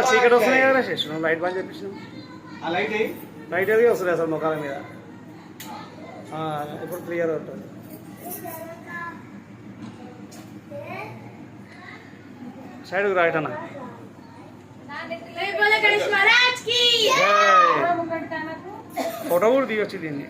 చీకటి వస్తున్నాయి కదా శేషు లైట్ బంద్ చేపించినాం లైట్ అది వస్తుంది అసలు ముఖాల మీద ఇప్పుడు క్లియర్ ఉంటుంది సైడ్కి రైట్ అన్న ఫోటో కూడా దిగొచ్చు దీన్ని